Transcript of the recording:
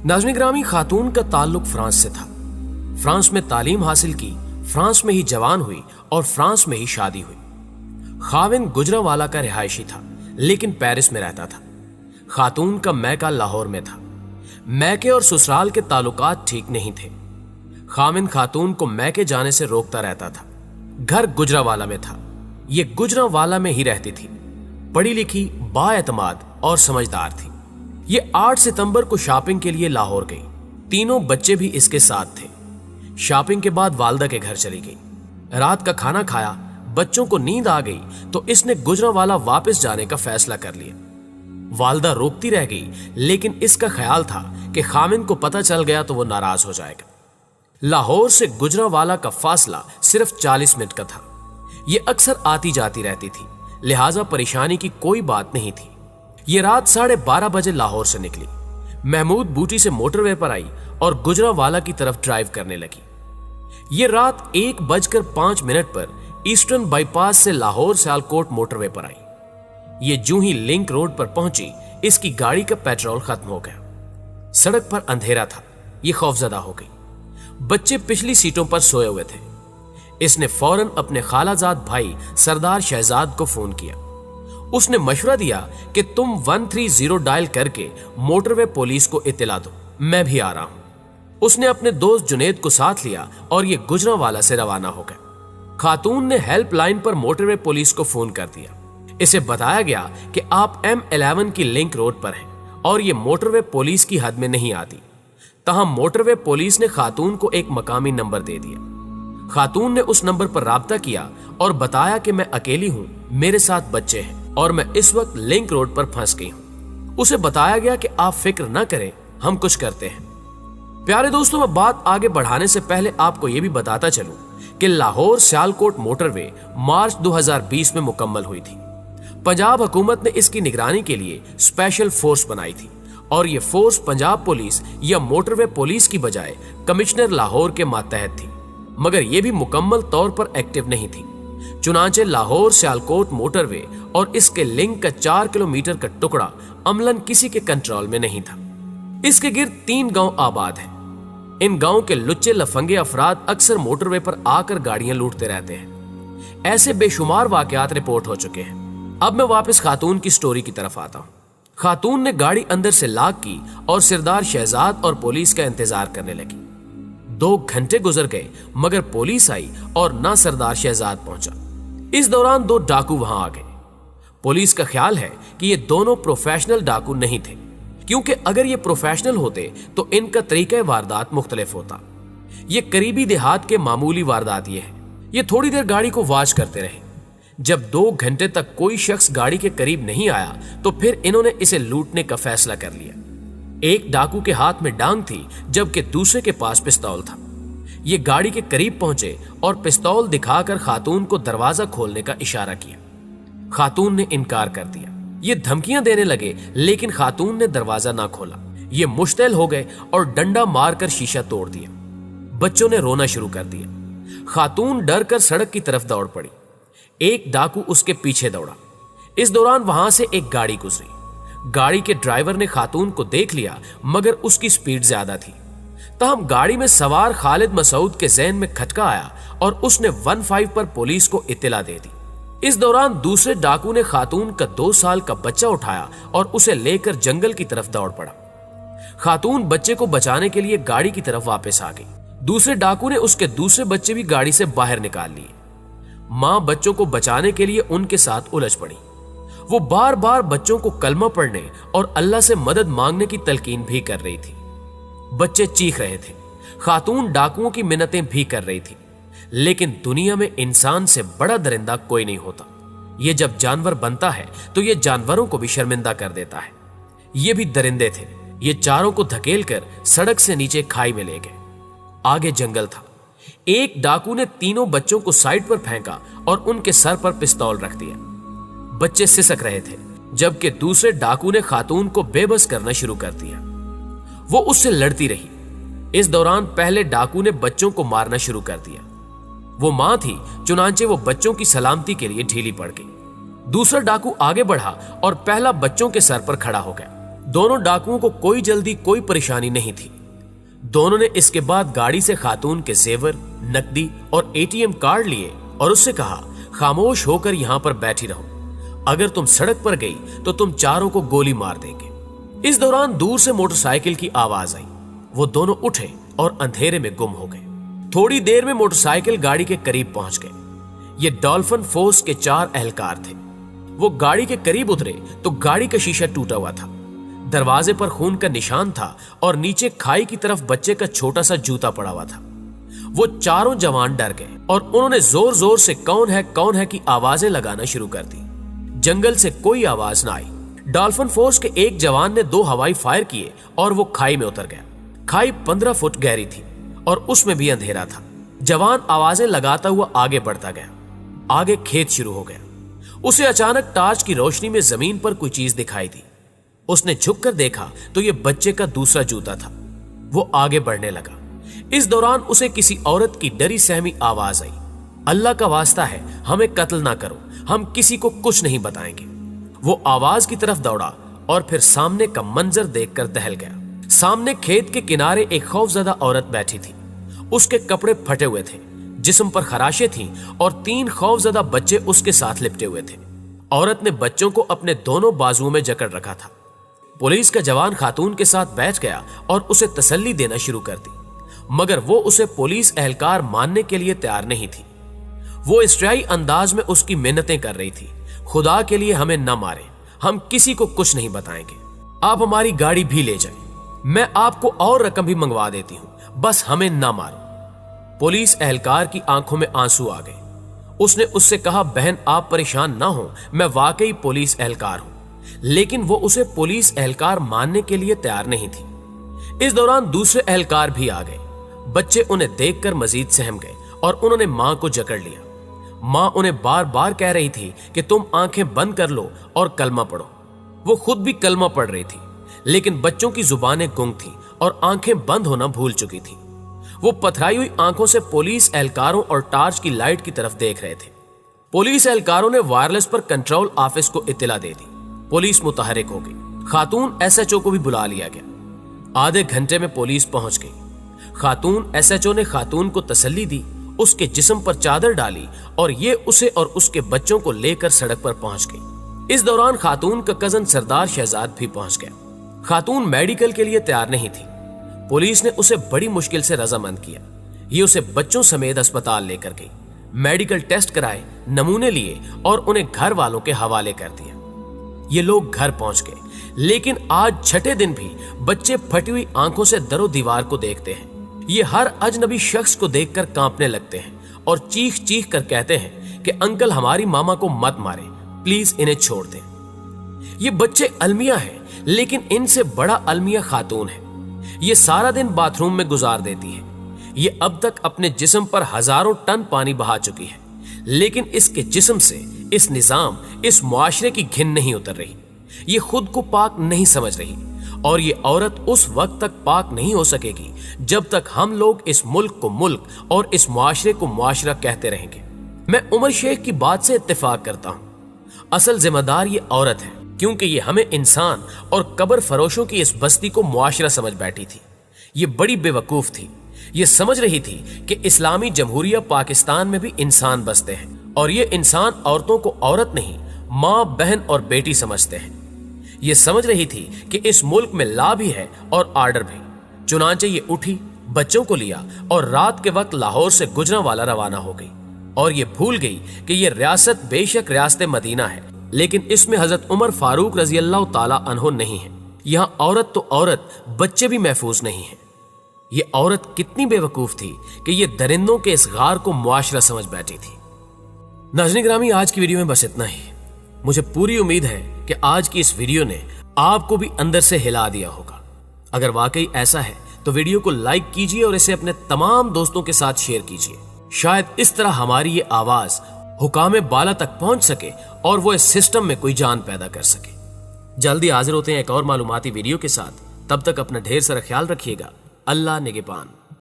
नाज़रीन ग्रामी, खातून का ताल्लुक फ्रांस से था। फ्रांस में तालीम हासिल की, फ्रांस में ही जवान हुई और फ्रांस में ही शादी हुई। खाविंद गुजरांवाला का रिहायशी था, लेकिन पेरिस में रहता था। खातून का मैका लाहौर में था। मैके और ससुराल के ताल्लुकात ठीक नहीं थे। खाविंद खातून को मैके जाने से रोकता रहता था। घर गुजरांवाला में था। ये गुजरांवाला में ही रहती थी। पढ़ी लिखी, बाएतमाद और समझदार थी। ये 8 सितंबर को शॉपिंग के लिए लाहौर गई। तीनों बच्चे भी इसके साथ थे। शॉपिंग के बाद वालदा के घर चली गई। रात का खाना खाया, बच्चों को नींद आ गई तो इसने गुजरांवाला वापस जाने का फैसला कर लिया। वालदा रोकती रह गई, लेकिन इसका ख्याल था कि खाविंद को पता चल गया तो वो नाराज हो जाएगा। लाहौर से गुजरांवाला का फासला सिर्फ 40 मिनट का था। ये अक्सर आती जाती रहती थी, लिहाजा परेशानी की कोई बात नहीं थी। ये रात 12:30 बजे लाहौर से निकली। महमूद बूटी से मोटरवे पर आई और गुजरांवाला की तरफ ड्राइव करने लगी। ये रात 1:05 पर ईस्टर्न बाईपास से लाहौर सियालकोट मोटरवे पर आई। ये जूं ही लिंक रोड पर पहुंची, इसकी गाड़ी का पेट्रोल खत्म हो गया। सड़क पर अंधेरा था। ये खौफजदा हो गई। बच्चे पिछली सीटों पर सोए हुए थे। इसने फौरन अपने खालाजाद भाई सरदार शहजाद को फोन किया। उसने मशवरा दिया कि तुम 130 डायल करके मोटरवे पुलिस को इत्तला दो, मैं भी आ रहा हूं। उसने अपने दोस्त जुनेद को साथ लिया और ये गुजरांवाला से रवाना हो गए। खातून ने हेल्पलाइन पर मोटरवे पुलिस को फोन कर दिया। इसे बताया गया कि आप M11 की लिंक रोड पर हैं और ये मोटरवे पुलिस की हद में नहीं आती। तहम मोटरवे पुलिस ने खातून को एक मकामी नंबर दे दिया। खातून ने उस नंबर पर राब्ता किया और बताया कि मैं अकेली हूं, मेरे साथ बच्चे हैं और मैं इस वक्त लिंक रोड पर फंस गई हूं। उसे बताया गया कि आप फिक्र ना करें, हम कुछ करते हैं। प्यारे दोस्तों, मैं बात आगे बढ़ाने से पहले आपको यह भी बताता चलूं कि लाहौर सियालकोट मोटरवे मार्च 2020 में मुकम्मल हुई थी। पंजाब हुकूमत ने इसकी निगरानी के लिए स्पेशल फोर्स बनाई थी और ये फोर्स पंजाब पुलिस या मोटरवे पुलिस की बजाय कमिश्नर लाहौर के मातहत थी, मगर यह भी मुकम्मल तौर पर एक्टिव नहीं थी। चुनांचे लाहौर सियालकोट मोटरवे और इसके लिंक का 4 किलोमीटर का टुकड़ा अमलन किसी के कंट्रोल में नहीं था। इसके गिर्द 3 गांव आबाद हैं। इन गांव के लुच्चे लफंगे अफराद अक्सर मोटरवे पर आकर गाड़ियां लूटते रहते हैं। ऐसे बेशुमार वाकयात रिपोर्ट हो चुके हैं। अब मैं वापस खातून की स्टोरी की तरफ आता हूं। खातून ने गाड़ी अंदर से लॉक की और सरदार शहजाद और पुलिस का इंतजार करने लगी। 2 घंटे गुजर गए, मगर पुलिस आई और ना सरदार शहजाद पहुंचा। इस दौरान 2 डाकू वहां आ गए। पुलिस का ख्याल है कि ये दोनों प्रोफेशनल डाकू नहीं थे, क्योंकि अगर ये प्रोफेशनल होते तो इनका तरीका वारदात मुख्तलिफ होता। ये करीबी देहात के मामूली वारदात ये है। ये थोड़ी देर गाड़ी को वॉच करते रहे। जब 2 घंटे तक कोई शख्स गाड़ी के करीब नहीं आया तो फिर इन्होंने इसे लूटने का फैसला कर लिया। एक डाकू के हाथ में डांग थी, जबकि दूसरे के पास पिस्तौल था। ये गाड़ी के करीब पहुंचे और पिस्तौल दिखाकर खातून को दरवाजा खोलने का इशारा किया। खातून ने इनकार कर दिया। ये धमकियां देने लगे, लेकिन खातून ने दरवाजा ना खोला। ये मुश्तिल हो गए और डंडा मारकर शीशा तोड़ दिया। बच्चों ने रोना शुरू कर दिया। खातून डर कर सड़क की तरफ दौड़ पड़ी। एक डाकू उसके पीछे दौड़ा। इस दौरान वहां से एक गाड़ी गुजरी। गाड़ी के ड्राइवर ने खातून को देख लिया, मगर उसकी स्पीड ज्यादा थी। तहम गाड़ी में सवार खालिद मसूद के ज़हन में खटका आया और उसने 15 पर पुलिस को इत्तला दे दी। इस दौरान दूसरे डाकू ने खातून का 2 साल का बच्चा उठाया और उसे लेकर जंगल की तरफ दौड़ पड़ा। खातून बच्चे को बचाने के लिए गाड़ी की तरफ वापस आ गई। दूसरे डाकू ने उसके दूसरे बच्चे भी गाड़ी से बाहर निकाल लिए। मां बच्चों को बचाने के लिए उनके साथ उलझ पड़ी। वो बार बार बच्चों को कलमा पढ़ने और अल्लाह से मदद मांगने की तलकीन भी कर रही थी। बच्चे चीख रहे थे। खातून डाकुओं की मिन्नतें भी कर रही थी, लेकिन दुनिया में इंसान से बड़ा दरिंदा कोई नहीं होता। ये जब जानवर बनता है तो ये जानवरों को भी शर्मिंदा कर देता है। ये भी दरिंदे थे। ये चारों को धकेल कर सड़क से नीचे खाई में ले गए। आगे जंगल था। एक डाकू ने तीनों बच्चों को साइड पर फेंका और उनके सर पर पिस्तौल रख दिया। बच्चे सिसक रहे थे, जबकि दूसरे डाकू ने खातून को बेबस करना शुरू कर दिया। वो उससे लड़ती रही। इस दौरान पहले डाकू ने बच्चों को मारना शुरू कर दिया। वो मां थी, चुनांचे वो बच्चों की सलामती के लिए ढीली पड़ गई। दूसरा डाकू आगे बढ़ा और पहला बच्चों के सर पर खड़ा हो गया। दोनों डाकुओं को कोई जल्दी कोई परेशानी नहीं थी। दोनों ने इसके बाद गाड़ी से खातून के जेवर, नकदी और एटीएम कार्ड लिए और उससे कहा, खामोश होकर यहां पर बैठी रहो, अगर तुम सड़क पर गई तो तुम चारों को गोली मार देंगे। इस दौरान दूर से मोटरसाइकिल की आवाज आई। वो दोनों उठे और अंधेरे में गुम हो गए। थोड़ी देर में मोटरसाइकिल गाड़ी के करीब पहुंच गए। ये डॉल्फिन फोर्स के 4 एहलकार थे। वो गाड़ी के करीब उतरे तो गाड़ी का शीशा टूटा हुआ था, दरवाजे पर खून का निशान था और नीचे खाई की तरफ बच्चे का छोटा सा जूता पड़ा हुआ था। वो चारों जवान डर गए और उन्होंने जोर जोर से कौन है की आवाजें लगाना शुरू कर दी। जंगल से कोई आवाज ना आई। डॉल्फिन फोर्स के एक जवान ने 2 हवाई फायर किए और वो खाई में उतर गया। खाई 15 फुट गहरी थी और उसमें भी अंधेरा था। जवान आवाजें लगाता हुआ आगे बढ़ता गया। आगे खेत शुरू हो गया। उसे अचानक टार्च की रोशनी में जमीन पर कोई चीज दिखाई दी। उसने झुककर देखा तो यह बच्चे का दूसरा जूता था। वो आगे बढ़ने लगा। इस दौरान उसे किसी औरत की डरी सहमी आवाज आई, अल्लाह का वास्ता है, हमें कत्ल ना करो, हम किसी को कुछ नहीं बताएंगे। वो आवाज की तरफ दौड़ा और फिर सामने का मंजर देखकर दहल गया। सामने खेत के किनारे एक खौफजदा औरत बैठी थी। उसके कपड़े फटे हुए थे, जिस्म पर खराशें थीं और 3 खौफजदा बच्चे उसके साथ लिपटे हुए थे। औरत ने बच्चों को अपने दोनों बाजुओं में जकड़ रखा था। पुलिस का जवान खातून के साथ बैठ गया और उसे तसल्ली देना शुरू कर दी, मगर वो उसे पुलिस एहलकार मानने के लिए तैयार नहीं थी। वो इस्राई अंदाज में उसकी मिन्नतें कर रही थी, खुदा के लिए हमें न मारे, हम किसी को कुछ नहीं बताएंगे, आप हमारी गाड़ी भी ले जाएं, मैं आपको और रकम भी मंगवा देती हूं, बस हमें ना मारो। पुलिस एहलकार की आंखों में आंसू आ गए। उसने उससे कहा, बहन आप परेशान ना हो, मैं वाकई पुलिस एहलकार हूं। लेकिन वो उसे पुलिस एहलकार मानने के लिए तैयार नहीं थी। इस दौरान दूसरे एहलकार भी आ गए। बच्चे उन्हें देखकर मजीद सहम गए और उन्होंने मां को जकड़ लिया। मां उन्हें बार बार कह रही थी कि तुम आंखें बंद कर लो और कलमा पढ़ो। वो खुद भी कलमा पढ़ रही थी, लेकिन बच्चों की जुबानें गुंग थीं और आंखें बंद होना भूल चुकी थी। वो पथराई हुई आंखों से पुलिस एहलकारों और टार्च की लाइट की तरफ देख रहे थे। पुलिस एहलकारों ने वायरलेस पर कंट्रोल ऑफिस को इत्तला दे दी। पुलिस मुतहरिक हो गई। खातून एसएचओ को भी बुला लिया गया। आधे घंटे में पुलिस पहुंच गई। खातून एसएचओ ने खातून को तसल्ली दी, उसके जिस्म पर चादर डाली और ये उसे और उसके बच्चों को लेकर सड़क पर पहुंच गई। इस दौरान खातून का कजन सरदार शहजाद भी पहुंच गया। खातून मेडिकल के लिए तैयार नहीं थी। पुलिस ने उसे बड़ी मुश्किल से रजामंद किया। ये उसे बच्चों समेत अस्पताल लेकर गई। मेडिकल टेस्ट कराए, नमूने लिए और उन्हें घर वालों के हवाले कर दिया। ये लोग घर पहुंच गए, लेकिन आज छठे दिन भी बच्चे फटी हुई आंखों से दरो दीवार को देखते हैं। ये हर अजनबी शख्स को देखकर कांपने लगते हैं और चीख चीख कर कहते हैं कि अंकल हमारी मामा को मत मारे, प्लीज इन्हें छोड़ दें। ये बच्चे अलमिया हैं, लेकिन इनसे बड़ा अलमिया खातून है। ये सारा दिन बाथरूम में गुजार देती है। ये अब तक अपने जिस्म पर हजारों टन पानी बहा चुकी है, लेकिन इसके जिस्म से इस निजाम, इस मुआशरे की घिन नहीं उतर रही। ये खुद को पाक नहीं समझ रही और ये औरत उस वक्त तक पाक नहीं हो सकेगी जब तक हम लोग इस मुल्क को मुल्क और इस मुआशरे को मुआशरा कहते रहेंगे। मैं उमर शेख की बात से इत्तेफाक करता हूं। असल जिम्मेदार ये औरत है, क्योंकि ये हमें इंसान और कब्र फरोशों की इस बस्ती को मुआशरा समझ बैठी थी। ये बड़ी बेवकूफ थी। ये समझ रही थी कि इस्लामी जमहूरिया पाकिस्तान में भी इंसान बसते हैं और ये इंसान औरतों को औरत नहीं, माँ, बहन और बेटी समझते हैं। ये समझ रही थी कि इस मुल्क में लॉ भी है और आर्डर भी। चुनांचे ये उठी, बच्चों को लिया और रात के वक्त लाहौर से गुजरांवाला रवाना हो गई। और ये भूल गई कि ये रियासत बेशक रियासत मदीना है, लेकिन इसमें हजरत उमर फारूक रजी अल्लाह ताला अन्हो नहीं है। यहाँ औरत तो औरत, बच्चे भी महफूज नहीं है। ये औरत कितनी बेवकूफ थी कि ये दरिंदों के इस गार को मुआशरा समझ बैठी थी। नाज़रीन ग्रामी, आज की वीडियो में बस इतना ही। मुझे पूरी उम्मीद है कि आज की इस वीडियो ने आपको भी अंदर से हिला दिया होगा। अगर वाकई ऐसा है तो वीडियो को लाइक कीजिए और इसे अपने तमाम दोस्तों के साथ शेयर कीजिए। शायद इस तरह हमारी ये आवाज हुकामे बाला तक पहुंच सके और वो इस सिस्टम में कोई जान पैदा कर सके। जल्दी हाजिर होते हैं एक और मालूमाती वीडियो के साथ। तब तक अपना ढेर सारा ख्याल रखिएगा। अल्लाह निगहबान।